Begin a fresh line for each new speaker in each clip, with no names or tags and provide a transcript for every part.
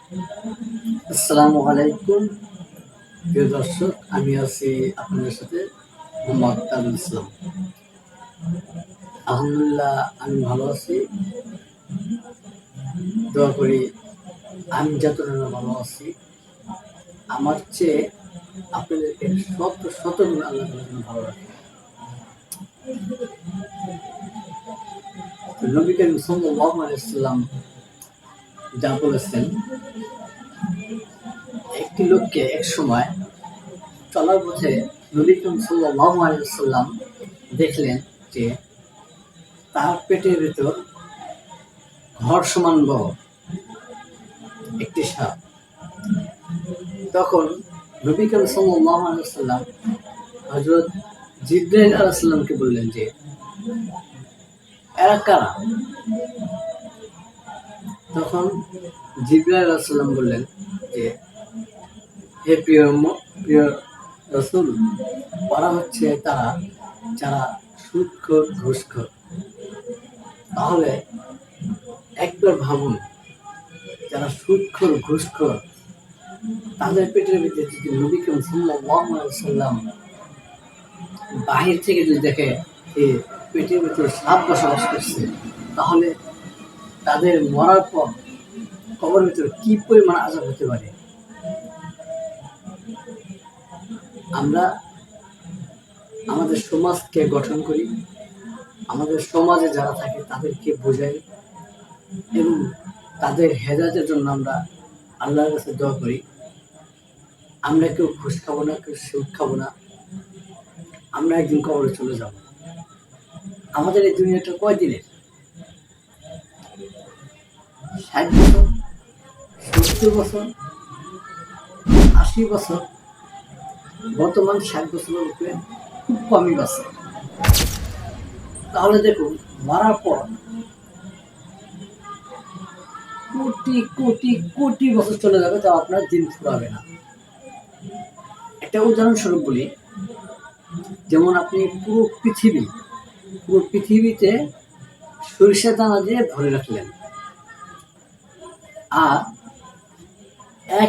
আসসালামু আলাইকুম প্রিয় দর্শক, আমি আছি আপনাদের সাথে মোহাম্মদ তাজুল ইসলাম। আলহামদুলিল্লাহ, আমি ভালো আছি। দোয়া করি আমি যতটা ভালো আছি, আমার চেয়ে আপনাদেরকে শত গুণ আল্লাহ তাআলা যেন ভালো রাখে। নবী করিম সাল্লাল্লাহু আলাইহি ওয়াসাল্লাম যা বলেছেন, একটি লোককে এক সময় চলার পথে নবী করিম সাল্লাল্লাহু আলাইহি ওয়াসাল্লাম দেখলেন যে তার পেটের ভেতর ঘর সমান বড় একটি সাপ। তখন নবী করিম সাল্লাল্লাহু আলাইহি ওয়াসাল্লাম হযরত জিবরাইল আলাইহিস সালামকে বললেন যে এরা কারা? তখন জিবরাইল আলাইহিস সালাম বললেন যে হে প্রিয় রাসূল, ওরা হচ্ছে তারা যারা সুদখোর ঘুষখোর। তাহলে একবার ভাবুন, যারা সুদখোর ঘুষখোর তাদের পেটের ভিতরে যদি নবী করিম সাল্লাল্লাহু আলাইহি ওয়াসাল্লাম বাহির থেকে যদি দেখে এই পেটের ভিতরে সাপ বসবাস করছে, তাহলে তাদের মরার পর কবরের ভিতরে কি পরিমাণ আযাব হতে পারে। আমরা আমাদের সমাজকে গঠন করি, আমাদের সমাজে যারা থাকে তাদেরকে বোঝাই এবং তাদের হেদায়েতের জন্য আমরা আল্লাহর কাছে দোয়া করি। আমরা কেউ ঘুষ খাবো না, কেউ সুদ খাবো না। আমরা একদিন কবরে চলে যাব। আমাদের এই দুনিয়াটা কয়দিনের? 60 বছর, 70 বছর, 80 বছর। বর্তমান 60 বছরের উপরে খুব কমই বাঁচে। তাহলে দেখুন, মারার পর কোটি কোটি কোটি বছর চলে যাবে, তাও আপনার দিন ফুরাবে না। একটা উদাহরণস্বরূপ বলি, যেমন আপনি পুরো পৃথিবীতে সরিষা দানা দিয়ে ভরে রাখলেন, আর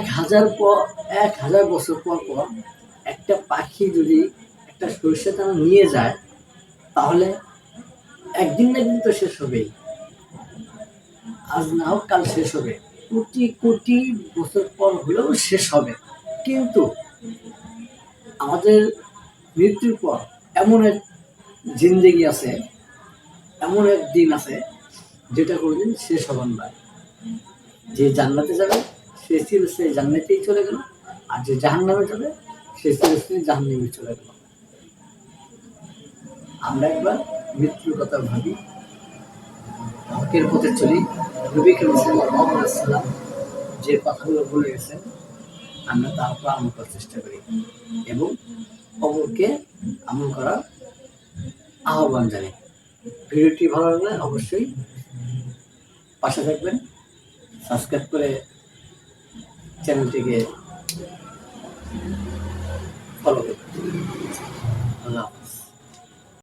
1000 বছর পর পর একটা পাখি যদি একটা সরিষা দানা নিয়ে যায়, তাহলে একদিন না একদিন তো শেষ হবেই। আজ না হোক কাল শেষ হবে, কোটি কোটি বছর পর হলেও শেষ হবে। কিন্তু আমাদের মৃত্যুর পর এমন এক জিন্দেগি আছে, এমন এক দিন আছে যেটা কোনোদিন শেষ হবে না। যে জান্নাতে যাবে সে চিরস্থায়ী জান্নাতেই চলে গেল, আর যে জাহান্নামে যাবে সে চিরস্থায়ী জাহান্নামে চলে গেল। আমরা একবার মৃত্যুর কথা ভাবি, হকের পথে চলি। নবী করিম সাল্লাল্লাহু আলাইহি ওয়াসাল্লাম যে কথাগুলো বলে গেছেন, আমরা তার উপর আমল করার চেষ্টা করি এবং অপরকে আমল করার আহ্বান জানাই। ভিডিওটি ভালো লাগলে অবশ্যই পাশে থাকবেন, সাবস্ক্রাইব করে চ্যানেলটিকে ফলো করবেন। আল্লাহ।